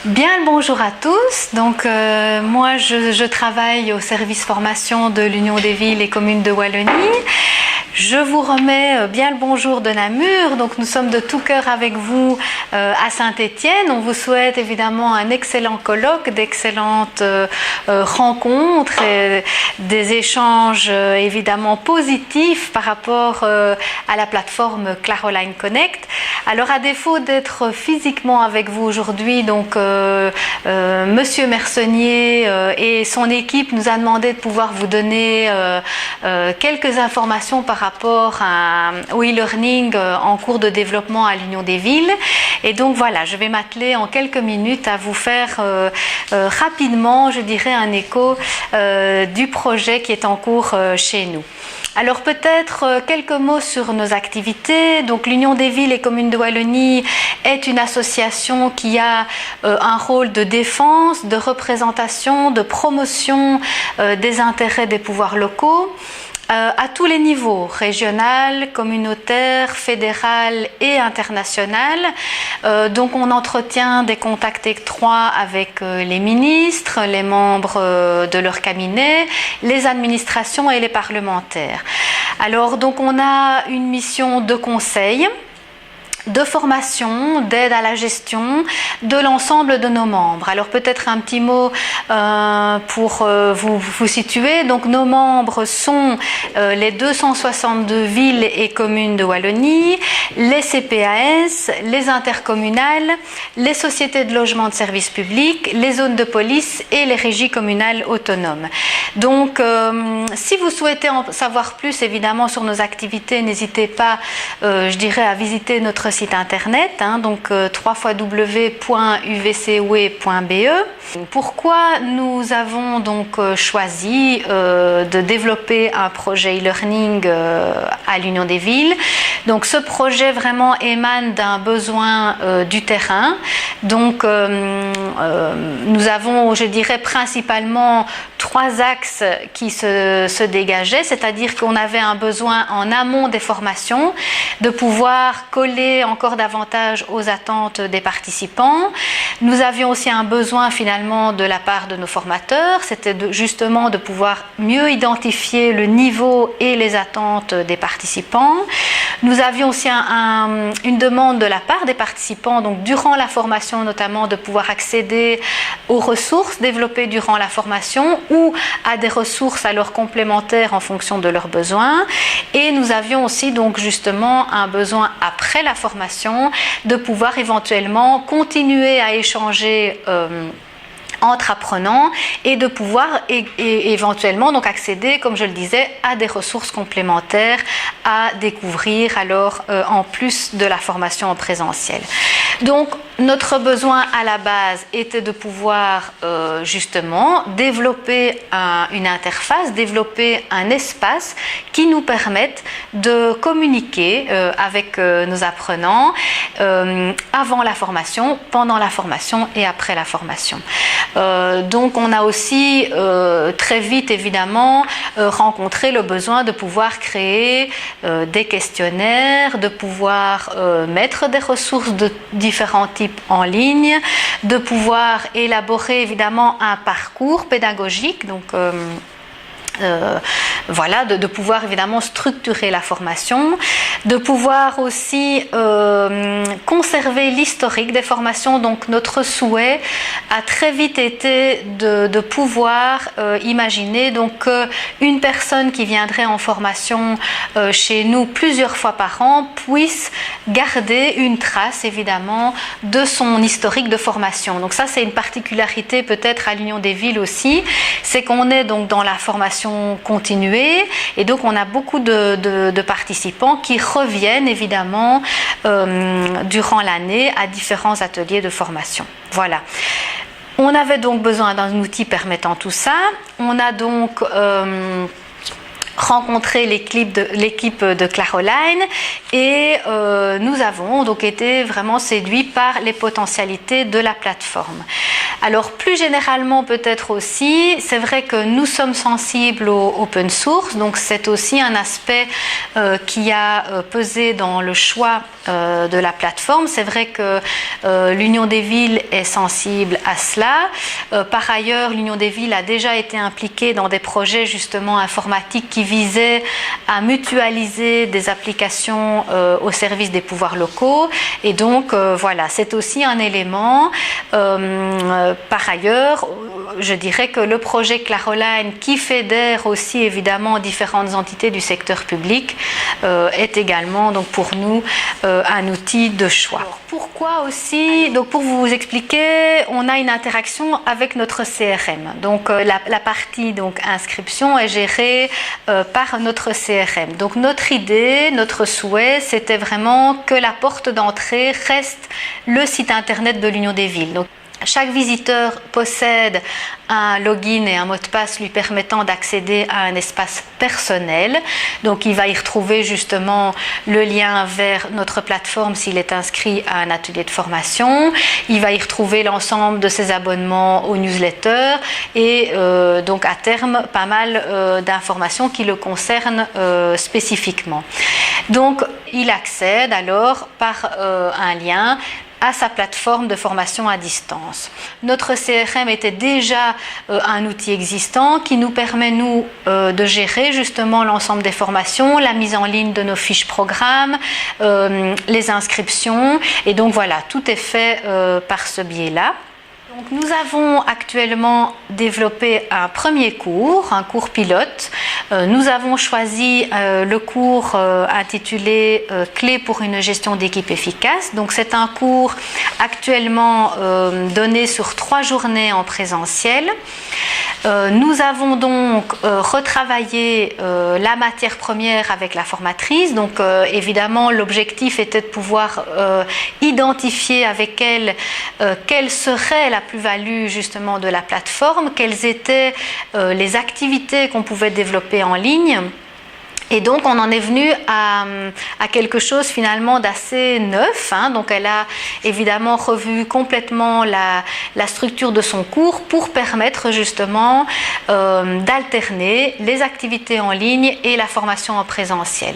Bien le bonjour à tous. Donc moi je travaille au service formation de l'Union des villes et communes de Wallonie. Je vous remets bien le bonjour de Namur. Donc nous sommes de tout cœur avec vous à Saint-Étienne. On vous souhaite évidemment un excellent colloque, d'excellentes rencontres et des échanges évidemment positifs par rapport à la plateforme Claroline Connect. Alors à défaut d'être physiquement avec vous aujourd'hui, donc Monsieur Mersonnier et son équipe nous a demandé de pouvoir vous donner quelques informations par rapport au e-learning en cours de développement à l'Union des villes. Et donc voilà, je vais m'atteler en quelques minutes à vous faire rapidement, je dirais, un écho du projet qui est en cours chez nous. Alors peut-être quelques mots sur nos activités. Donc l'Union des villes et communes de Wallonie est une association qui a un rôle de défense, de représentation, de promotion des intérêts des pouvoirs locaux. À tous les niveaux, régional, communautaire, fédéral et international. Donc on entretient des contacts étroits avec les ministres, les membres de leur cabinet, les administrations et les parlementaires. Alors donc on a une mission de conseil, de formation, d'aide à la gestion de l'ensemble de nos membres. Alors peut-être un petit mot pour vous situer. Donc nos membres sont les 262 villes et communes de Wallonie, les CPAS, les intercommunales, les sociétés de logement de services publics, les zones de police et les régies communales autonomes. Donc si vous souhaitez en savoir plus évidemment sur nos activités, n'hésitez pas, je dirais, à visiter notre site internet, donc www.uvcoe.be. Pourquoi nous avons donc choisi de développer un projet e-learning à l'Union des villes? Donc ce projet vraiment émane d'un besoin du terrain. Donc nous avons, je dirais, principalement trois axes qui se dégageaient, c'est-à-dire qu'on avait un besoin en amont des formations de pouvoir coller encore davantage aux attentes des participants. Nous avions aussi un besoin finalement de la part de nos formateurs, c'était justement de pouvoir mieux identifier le niveau et les attentes des participants. Nous avions aussi une demande de la part des participants, donc durant la formation notamment, de pouvoir accéder aux ressources développées durant la formation ou à des ressources alors complémentaires en fonction de leurs besoins. Et nous avions aussi donc justement un besoin après la formation de pouvoir éventuellement continuer à échanger entre apprenants et de pouvoir éventuellement donc accéder, comme je le disais, à des ressources complémentaires à découvrir alors en plus de la formation en présentiel. Donc notre besoin à la base était de pouvoir justement développer une interface, développer un espace qui nous permette de communiquer avec nos apprenants avant la formation, pendant la formation et après la formation. Donc on a aussi très vite évidemment rencontré le besoin de pouvoir créer des questionnaires, de pouvoir mettre des ressources de différents types en ligne, de pouvoir élaborer évidemment un parcours pédagogique, donc voilà, de pouvoir évidemment structurer la formation, de pouvoir aussi conserver l'historique des formations. Donc notre souhait a très vite été de pouvoir imaginer donc une personne qui viendrait en formation chez nous plusieurs fois par an puisse garder une trace évidemment de son historique de formation. Donc ça c'est une particularité peut-être à l'Union des villes aussi, c'est qu'on est donc dans la formation continuée et donc on a beaucoup de participants qui reviennent évidemment durant l'année à différents ateliers de formation. Voilà. On avait donc besoin d'un outil permettant tout ça. On a donc rencontré l'équipe de Claroline et nous avons donc été vraiment séduits par les potentialités de la plateforme. Alors plus généralement peut-être aussi, c'est vrai que nous sommes sensibles au open source, donc c'est aussi un aspect qui a pesé dans le choix de la plateforme. C'est vrai que l'Union des villes est sensible à cela. Par ailleurs, l'Union des villes a déjà été impliquée dans des projets justement informatiques qui visaient à mutualiser des applications au service des pouvoirs locaux. Et donc voilà, c'est aussi un élément. Par ailleurs, je dirais que le projet Claroline, qui fédère aussi évidemment différentes entités du secteur public, est également donc pour nous un outil de choix. Alors, pourquoi aussi? Donc pour vous expliquer, on a une interaction avec notre CRM. Donc la partie donc inscription est gérée par notre CRM. Donc notre idée, notre souhait, c'était vraiment que la porte d'entrée reste le site internet de l'Union des villes. Donc, chaque visiteur possède un login et un mot de passe lui permettant d'accéder à un espace personnel. Donc il va y retrouver justement le lien vers notre plateforme s'il est inscrit à un atelier de formation. Il va y retrouver l'ensemble de ses abonnements aux newsletters et donc à terme pas mal d'informations qui le concernent spécifiquement. Donc il accède alors par un lien à sa plateforme de formation à distance. Notre CRM était déjà un outil existant qui nous permet, nous, de gérer justement l'ensemble des formations, la mise en ligne de nos fiches programmes, les inscriptions. Et donc voilà, tout est fait par ce biais-là. Donc, nous avons actuellement développé un premier cours, un cours pilote. Nous avons choisi le cours intitulé Clés pour une gestion d'équipe efficace. Donc c'est un cours actuellement donné sur 3 journées en présentiel. Nous avons donc retravaillé la matière première avec la formatrice. Donc évidemment l'objectif était de pouvoir identifier avec elle quelle serait la plus-value justement de la plateforme, quelles étaient les activités qu'on pouvait développer en ligne. Et donc on en est venu à quelque chose finalement d'assez neuf. Donc elle a évidemment revu complètement la structure de son cours pour permettre justement d'alterner les activités en ligne et la formation en présentiel.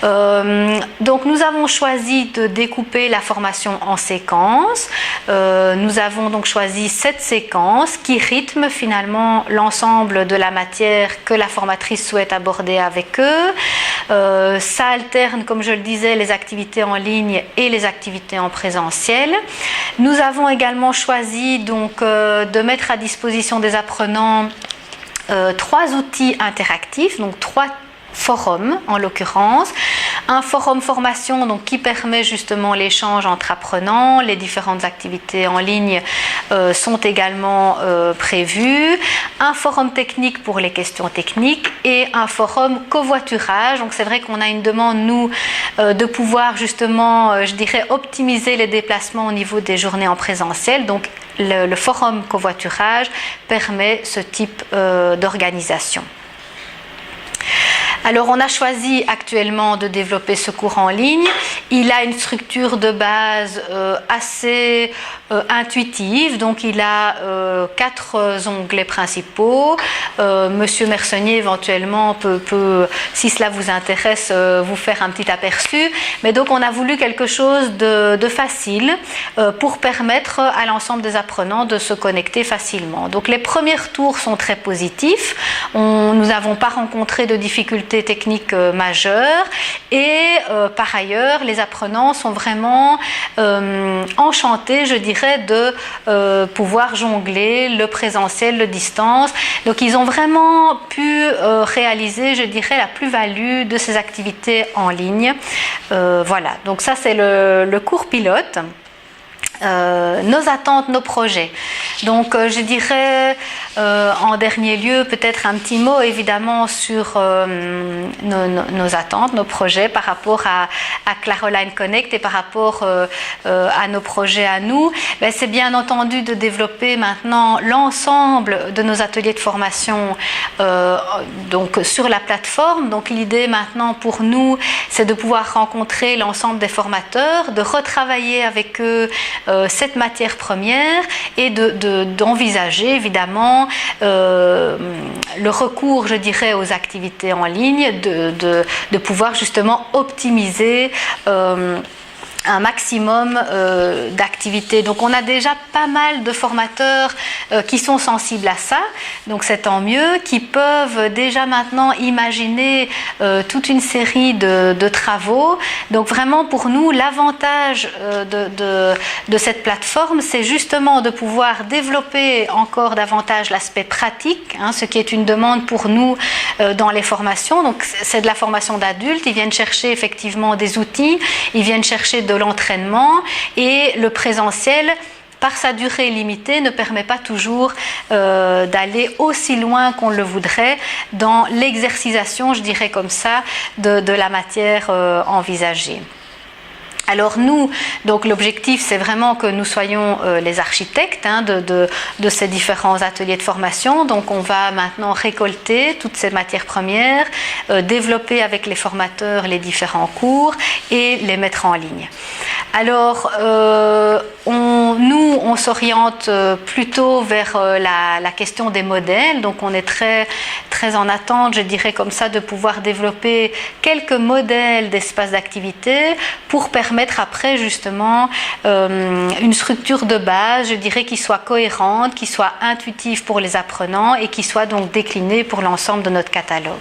Donc nous avons choisi de découper la formation en séquences. Nous avons donc choisi 7 séquences qui rythment finalement l'ensemble de la matière que la formatrice souhaite aborder avec eux. Ça alterne, comme je le disais, les activités en ligne et les activités en présentiel. Nous avons également choisi donc de mettre à disposition des apprenants 3 outils interactifs, donc 3 forums en l'occurrence. Un forum formation donc, qui permet justement l'échange entre apprenants. Les différentes activités en ligne sont également prévues. Un forum technique pour les questions techniques et un forum covoiturage. Donc c'est vrai qu'on a une demande, nous, de pouvoir justement, je dirais, optimiser les déplacements au niveau des journées en présentiel. Donc le forum covoiturage permet ce type d'organisation. Alors on a choisi actuellement de développer ce cours en ligne. Il a une structure de base assez intuitive, donc il a 4 onglets principaux. Monsieur Mersonnier éventuellement peut, si cela vous intéresse, vous faire un petit aperçu. Mais donc on a voulu quelque chose de facile pour permettre à l'ensemble des apprenants de se connecter facilement. Donc les premiers retours sont très positifs. Nous n'avons pas rencontré de difficultés techniques majeures et par ailleurs les apprenants sont vraiment enchantés, je dirais, de pouvoir jongler le présentiel, le distance. Donc ils ont vraiment pu réaliser, je dirais, la plus-value de ces activités en ligne. Voilà, donc ça c'est le cours pilote. Nos attentes, nos projets. Donc je dirais En dernier lieu, peut-être un petit mot évidemment sur nos attentes, nos projets par rapport à Claroline Connect et par rapport à nos projets à nous. C'est bien entendu de développer maintenant l'ensemble de nos ateliers de formation donc sur la plateforme. Donc l'idée maintenant pour nous, c'est de pouvoir rencontrer l'ensemble des formateurs, de retravailler avec eux cette matière première et d'envisager évidemment le recours, je dirais, aux activités en ligne, de pouvoir justement optimiser un maximum d'activités. Donc on a déjà pas mal de formateurs qui sont sensibles à ça, donc c'est tant mieux, qui peuvent déjà maintenant imaginer toute une série de travaux. Donc vraiment pour nous, l'avantage de cette plateforme, c'est justement de pouvoir développer encore davantage l'aspect pratique, ce qui est une demande pour nous dans les formations. Donc c'est de la formation d'adultes, ils viennent chercher effectivement des outils, ils viennent chercher de l'entraînement, et le présentiel, par sa durée limitée, ne permet pas toujours d'aller aussi loin qu'on le voudrait dans l'exercitation, je dirais comme ça, de la matière envisagée. Alors nous, donc l'objectif, c'est vraiment que nous soyons les architectes de ces différents ateliers de formation. Donc on va maintenant récolter toutes ces matières premières, développer avec les formateurs les différents cours et les mettre en ligne. Alors on s'oriente plutôt vers la question des modèles. Donc on est très en attente, je dirais comme ça, de pouvoir développer quelques modèles d'espaces d'activité pour permettre après justement une structure de base, je dirais, qui soit cohérente, qui soit intuitive pour les apprenants et qui soit donc déclinée pour l'ensemble de notre catalogue.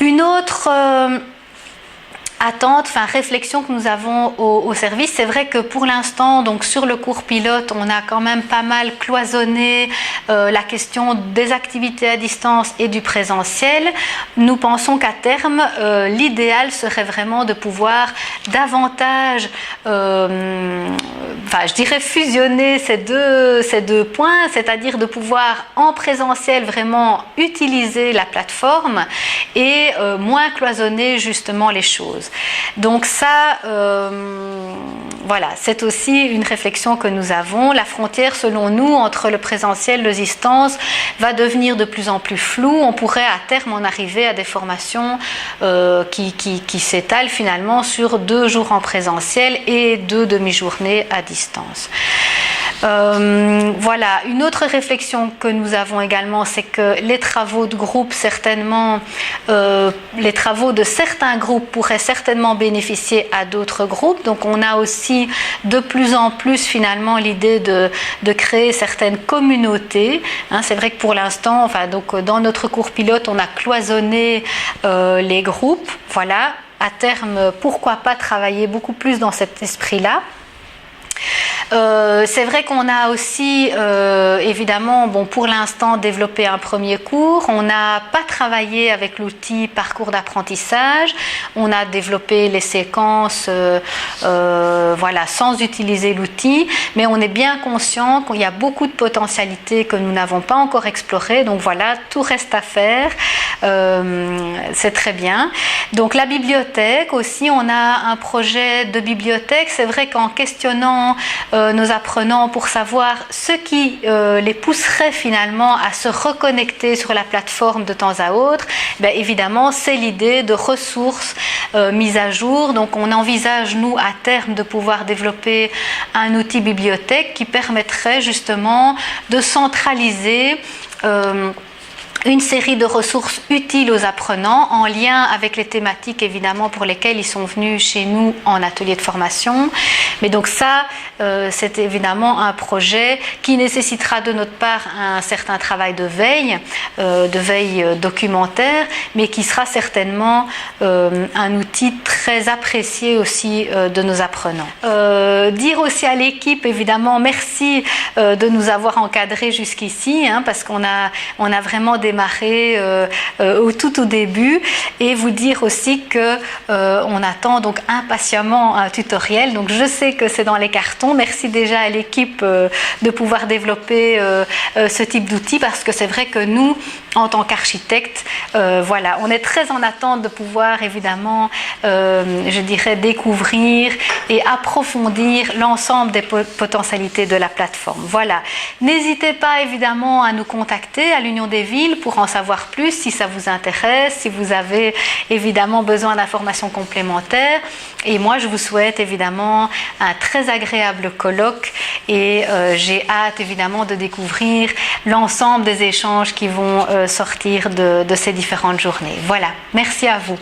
Une autre attente, réflexion que nous avons au service, c'est vrai que pour l'instant, donc sur le cours pilote, on a quand même pas mal cloisonné la question des activités à distance et du présentiel. Nous pensons qu'à terme, l'idéal serait vraiment de pouvoir davantage, je dirais fusionner ces deux points, c'est-à-dire de pouvoir en présentiel vraiment utiliser la plateforme et moins cloisonner justement les choses. Donc ça, voilà, c'est aussi une réflexion que nous avons. La frontière, selon nous, entre le présentiel et le distance va devenir de plus en plus floue. On pourrait à terme en arriver à des formations qui s'étalent finalement sur 2 jours en présentiel et 2 demi-journées à distance. Voilà, une autre réflexion que nous avons également, c'est que les travaux de groupe, certainement, les travaux de certains groupes pourraient certainement bénéficier à d'autres groupes. Donc on a aussi de plus en plus finalement l'idée de créer certaines communautés. C'est vrai que pour l'instant, donc dans notre cours pilote, on a cloisonné les groupes. Voilà, à terme, pourquoi pas travailler beaucoup plus dans cet esprit-là. C'est vrai qu'on a aussi évidemment pour l'instant développé un premier cours. On n'a pas travaillé avec l'outil parcours d'apprentissage. On a développé les séquences voilà, sans utiliser l'outil, mais on est bien conscient qu'il y a beaucoup de potentialités que nous n'avons pas encore explorées. Donc voilà, tout reste à faire. C'est très bien. Donc la bibliothèque aussi, on a un projet de bibliothèque. C'est vrai qu'en questionnant nos apprenants pour savoir ce qui les pousserait finalement à se reconnecter sur la plateforme de temps à autre, évidemment c'est l'idée de ressources mises à jour. Donc on envisage nous à terme de pouvoir développer un outil bibliothèque qui permettrait justement de centraliser une série de ressources utiles aux apprenants en lien avec les thématiques évidemment pour lesquelles ils sont venus chez nous en atelier de formation. Mais donc ça, c'est évidemment un projet qui nécessitera de notre part un certain travail de veille documentaire, mais qui sera certainement un outil très apprécié aussi de nos apprenants. Dire aussi à l'équipe, évidemment, merci de nous avoir encadrés jusqu'ici, parce qu'on a vraiment démarré démarrer au tout début, et vous dire aussi que on attend donc impatiemment un tutoriel. Donc je sais que c'est dans les cartons. Merci déjà à l'équipe de pouvoir développer ce type d'outil, parce que c'est vrai que nous, en tant qu'architectes, voilà, on est très en attente de pouvoir évidemment, je dirais, découvrir et approfondir l'ensemble des potentialités de la plateforme. Voilà. N'hésitez pas évidemment à nous contacter à l'Union des villes pour en savoir plus si ça vous intéresse, si vous avez évidemment besoin d'informations complémentaires. Et moi, je vous souhaite évidemment un très agréable colloque, et j'ai hâte évidemment de découvrir l'ensemble des échanges qui vont sortir de ces différentes journées. Voilà. Merci à vous.